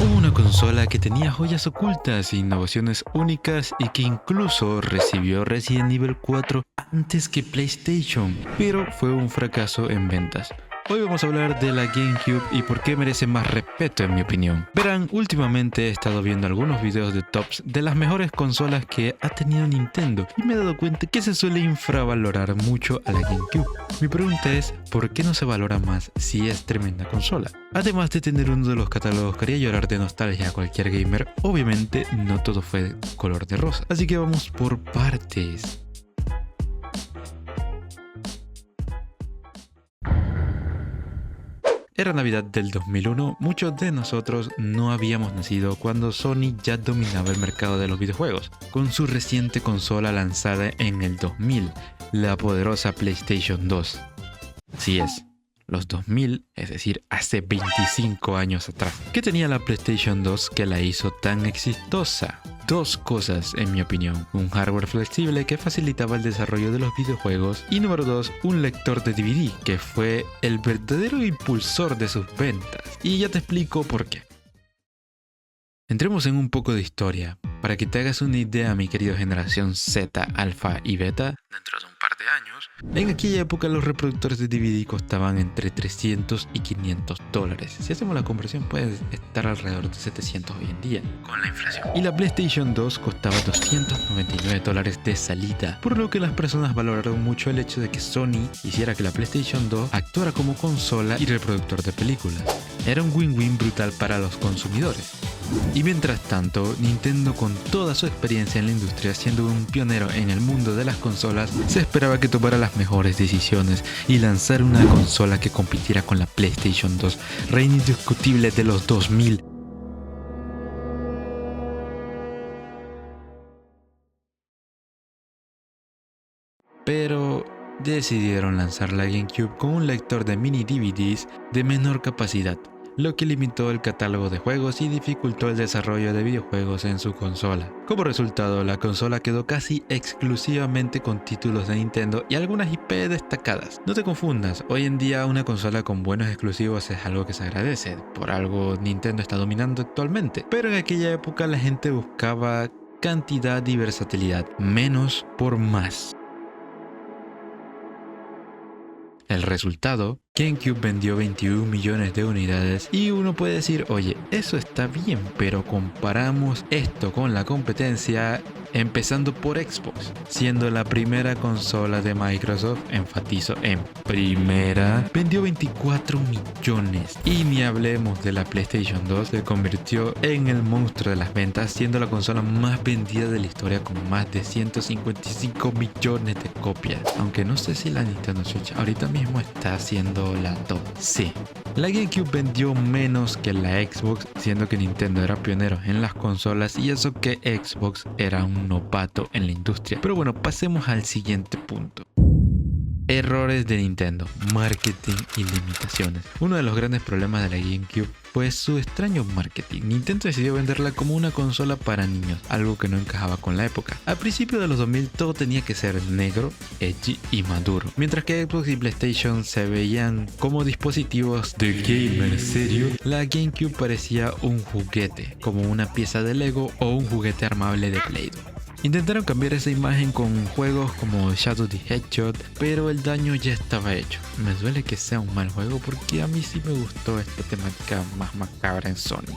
Una consola que tenía joyas ocultas e innovaciones únicas y que incluso recibió Resident Evil 4 antes que PlayStation, pero fue un fracaso en ventas. Hoy vamos a hablar de la GameCube y por qué merece más respeto en mi opinión. Verán, últimamente he estado viendo algunos videos de tops de las mejores consolas que ha tenido Nintendo y me he dado cuenta que se suele infravalorar mucho a la GameCube. Mi pregunta es, ¿por qué no se valora más si es tremenda consola? Además de tener uno de los catálogos que haría llorar de nostalgia a cualquier gamer, obviamente no todo fue color de rosa, así que vamos por partes. Era Navidad del 2001, muchos de nosotros no habíamos nacido cuando Sony ya dominaba el mercado de los videojuegos, con su reciente consola lanzada en el 2000, la poderosa PlayStation 2. Así es, los 2000, es decir, hace 25 años atrás. ¿Qué tenía la PlayStation 2 que la hizo tan exitosa? Dos cosas en mi opinión: un hardware flexible que facilitaba el desarrollo de los videojuegos y número 2, un lector de DVD que fue el verdadero impulsor de sus ventas. Y ya te explico por qué. Entremos en un poco de historia, para que te hagas una idea, mi querido generación Z, Alpha y Beta, dentro de un par de años. En aquella época los reproductores de DVD costaban entre 300 y 500 dólares. Si hacemos la conversión puede estar alrededor de 700 hoy en día, con la inflación. Y la PlayStation 2 costaba 299 dólares de salida, por lo que las personas valoraron mucho el hecho de que Sony hiciera que la PlayStation 2 actuara como consola y reproductor de películas. Era un win-win brutal para los consumidores. Y mientras tanto, Nintendo, con toda su experiencia en la industria, siendo un pionero en el mundo de las consolas, se esperaba que tomara las mejores decisiones y lanzara una consola que compitiera con la PlayStation 2, reina indiscutible de los 2000. Pero decidieron lanzar la GameCube con un lector de mini DVDs de menor capacidad, lo que limitó el catálogo de juegos y dificultó el desarrollo de videojuegos en su consola. Como resultado, la consola quedó casi exclusivamente con títulos de Nintendo y algunas IP destacadas. No te confundas, hoy en día una consola con buenos exclusivos es algo que se agradece, por algo Nintendo está dominando actualmente, pero en aquella época la gente buscaba cantidad y versatilidad, menos por más. El resultado, GameCube vendió 21 millones de unidades y uno puede decir, oye, eso está bien, pero comparamos esto con la competencia, empezando por Xbox, siendo la primera consola de Microsoft, enfatizo en primera, vendió 24 millones. Y ni hablemos de la PlayStation 2, se convirtió en el monstruo de las ventas, siendo la consola más vendida de la historia con más de 155 millones de copias. Aunque no sé si la Nintendo Switch ahorita mismo está haciendo la top. Sí, la GameCube vendió menos que la Xbox, siendo que Nintendo era pionero en las consolas y eso que Xbox era un novato en la industria. Pero bueno, pasemos al siguiente punto. Errores de Nintendo, marketing y limitaciones. Uno de los grandes problemas de la GameCube fue su extraño marketing. Nintendo decidió venderla como una consola para niños, algo que no encajaba con la época. Al principio de los 2000 todo tenía que ser negro, edgy y maduro, mientras que Xbox y PlayStation se veían como dispositivos de gamer serio. La GameCube parecía un juguete, como una pieza de Lego o un juguete armable de Play-Doh. Intentaron cambiar esa imagen con juegos como Shadow the Hedgehog, pero el daño ya estaba hecho. Me duele que sea un mal juego porque a mí sí me gustó esta temática más macabra en Sony.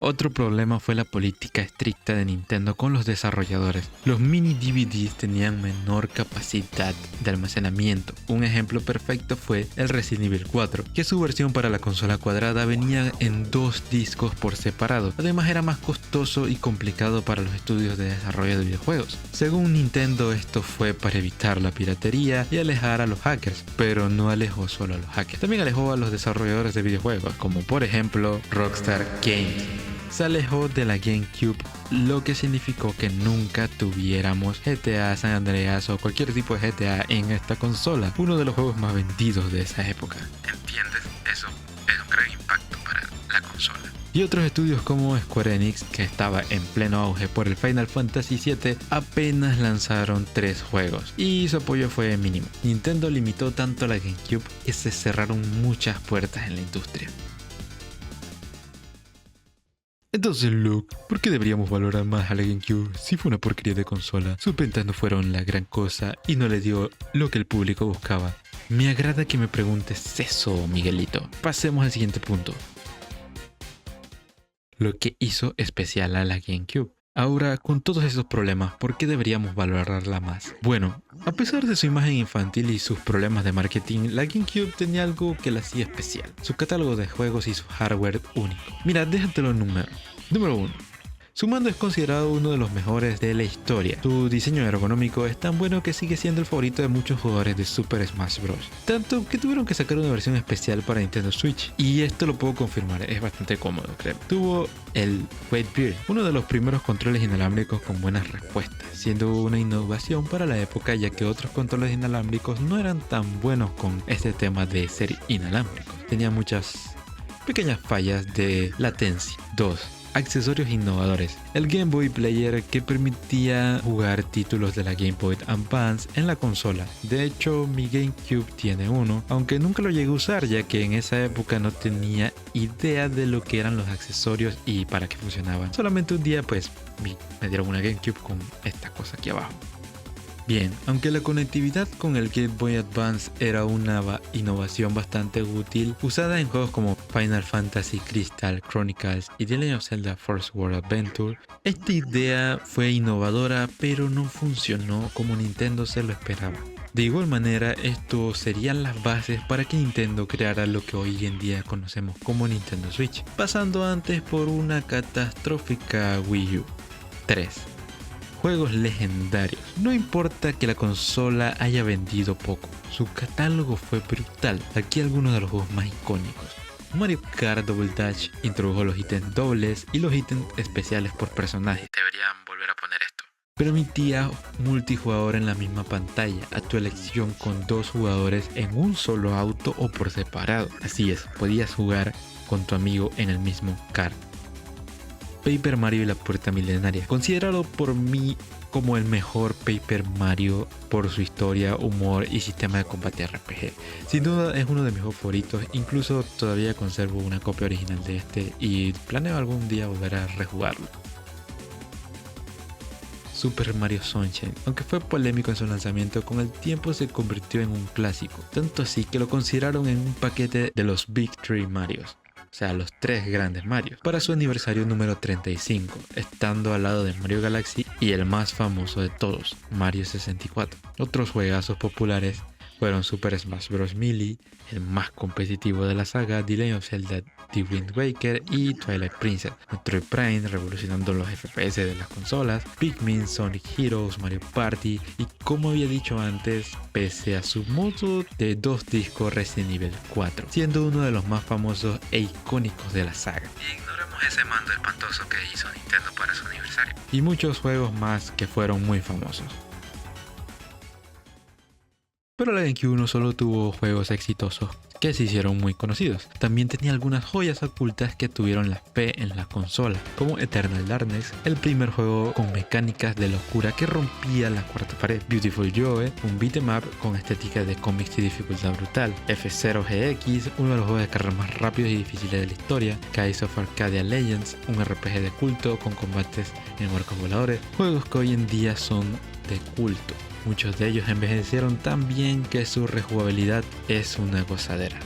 Otro problema fue la política estricta de Nintendo con los desarrolladores. Los mini DVDs tenían menor capacidad de almacenamiento. Un ejemplo perfecto fue el Resident Evil 4, que su versión para la consola cuadrada venía en 2 discos por separado. Además era más costoso y complicado para los estudios de desarrollo de videojuegos. Según Nintendo, esto fue para evitar la piratería y alejar a los hackers, pero no alejó solo a los hackers, también alejó a los desarrolladores de videojuegos, como por ejemplo Rockstar Games. Se alejó de la GameCube, lo que significó que nunca tuviéramos GTA San Andreas o cualquier tipo de GTA en esta consola, uno de los juegos más vendidos de esa época. ¿Entiendes? Eso es un gran impacto para la consola. Y otros estudios como Square Enix, que estaba en pleno auge por el Final Fantasy VII, apenas lanzaron 3 juegos y su apoyo fue mínimo. Nintendo limitó tanto la GameCube que se cerraron muchas puertas en la industria. Entonces, Luke, ¿por qué deberíamos valorar más a la GameCube si fue una porquería de consola? Sus ventas no fueron la gran cosa y no le dio lo que el público buscaba. Me agrada que me preguntes eso, Miguelito. Pasemos al siguiente punto. Lo que hizo especial a la GameCube. Ahora, con todos esos problemas, ¿por qué deberíamos valorarla más? Bueno, a pesar de su imagen infantil y sus problemas de marketing, la GameCube tenía algo que la hacía especial. Su catálogo de juegos y su hardware único. Mira, déjatelo en número. Número 1. Su mando es considerado uno de los mejores de la historia. Su diseño ergonómico es tan bueno que sigue siendo el favorito de muchos jugadores de Super Smash Bros. Tanto que tuvieron que sacar una versión especial para Nintendo Switch. Y esto lo puedo confirmar, es bastante cómodo, creo. Tuvo el Wave, uno de los primeros controles inalámbricos con buenas respuestas, siendo una innovación para la época ya que otros controles inalámbricos no eran tan buenos con este tema de ser inalámbricos. Tenía muchas pequeñas fallas de latencia. 2. Accesorios innovadores. El Game Boy Player que permitía jugar títulos de la Game Boy Advance en la consola. De hecho, mi GameCube tiene uno, aunque nunca lo llegué a usar ya que en esa época no tenía idea de lo que eran los accesorios y para qué funcionaban. Solamente un día pues me dieron una GameCube con esta cosa aquí abajo. Bien, aunque la conectividad con el Game Boy Advance era una innovación bastante útil, usada en juegos como Final Fantasy Crystal Chronicles y The Legend of Zelda First World Adventure, esta idea fue innovadora pero no funcionó como Nintendo se lo esperaba. De igual manera, esto serían las bases para que Nintendo creara lo que hoy en día conocemos como Nintendo Switch, pasando antes por una catastrófica Wii U. 3. Juegos legendarios. No importa que la consola haya vendido poco, su catálogo fue brutal. Aquí algunos de los juegos más icónicos. Mario Kart Double Dash introdujo los ítems dobles y los ítems especiales por personaje. Deberían volver a poner esto. Permitía multijugador en la misma pantalla, a tu elección con 2 jugadores en un solo auto o por separado. Así es, podías jugar con tu amigo en el mismo kart. Paper Mario y la Puerta Milenaria, considerado por mí como el mejor Paper Mario por su historia, humor y sistema de combate RPG. Sin duda es uno de mis favoritos, incluso todavía conservo una copia original de este y planeo algún día volver a rejugarlo. Super Mario Sunshine, aunque fue polémico en su lanzamiento, con el tiempo se convirtió en un clásico, tanto así que lo consideraron en un paquete de los Big Three Marios. O sea, los 3 grandes Mario, para su aniversario número 35, estando al lado de Mario Galaxy y el más famoso de todos, Mario 64. Otros juegazos populares fueron Super Smash Bros. Melee, el más competitivo de la saga, The Legend of Zelda The Wind Waker y Twilight Princess, Metroid Prime revolucionando los FPS de las consolas, Pikmin, Sonic Heroes, Mario Party y, como había dicho antes, pese a su modo de 2 discos, Resident Evil 4, siendo uno de los más famosos e icónicos de la saga. Y ignoremos ese mando espantoso que hizo Nintendo para su aniversario. Y muchos juegos más que fueron muy famosos. Pero la GameCube no solo tuvo juegos exitosos que se hicieron muy conocidos, también tenía algunas joyas ocultas que tuvieron la fe en la consola, como Eternal Darkness, el primer juego con mecánicas de locura que rompía la cuarta pared, Beautiful Joe, un beat'em up con estética de cómics y dificultad brutal, F-Zero GX, uno de los juegos de carrera más rápidos y difíciles de la historia, Skies of Arcadia Legends, un RPG de culto con combates en barcos voladores, juegos que hoy en día son de culto. Muchos de ellos envejecieron tan bien que su rejugabilidad es una gozadera.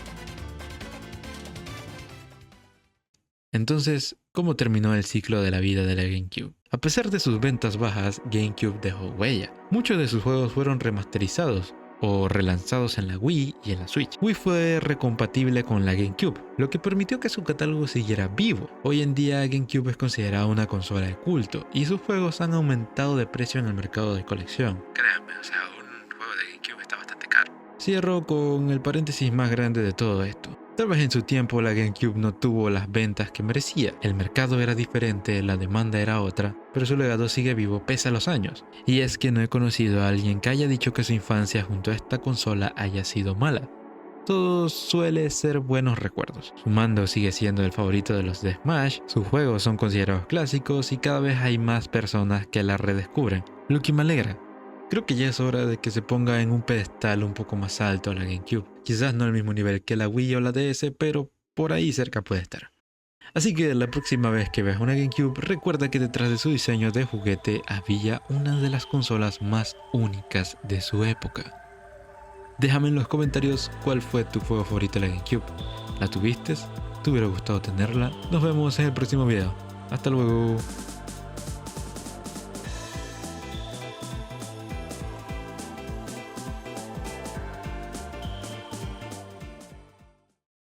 Entonces, ¿cómo terminó el ciclo de la vida de la GameCube? A pesar de sus ventas bajas, GameCube dejó huella. Muchos de sus juegos fueron remasterizados o relanzados en la Wii y en la Switch. Wii fue recompatible con la GameCube, lo que permitió que su catálogo siguiera vivo. Hoy en día GameCube es considerada una consola de culto y sus juegos han aumentado de precio en el mercado de colección. Créanme, o sea, un juego de GameCube está bastante caro. Cierro con el paréntesis más grande de todo esto. Tal vez en su tiempo la GameCube no tuvo las ventas que merecía, el mercado era diferente, la demanda era otra, pero su legado sigue vivo pese a los años. Y es que no he conocido a alguien que haya dicho que su infancia junto a esta consola haya sido mala. Todo suele ser buenos recuerdos. Su mando sigue siendo el favorito de los de Smash, sus juegos son considerados clásicos y cada vez hay más personas que la redescubren, lo que me alegra. Creo que ya es hora de que se ponga en un pedestal un poco más alto a la GameCube. Quizás no al mismo nivel que la Wii o la DS, pero por ahí cerca puede estar. Así que la próxima vez que veas una GameCube, recuerda que detrás de su diseño de juguete había una de las consolas más únicas de su época. Déjame en los comentarios cuál fue tu juego favorito de la GameCube. ¿La tuviste? ¿Te hubiera gustado tenerla? Nos vemos en el próximo video. Hasta luego.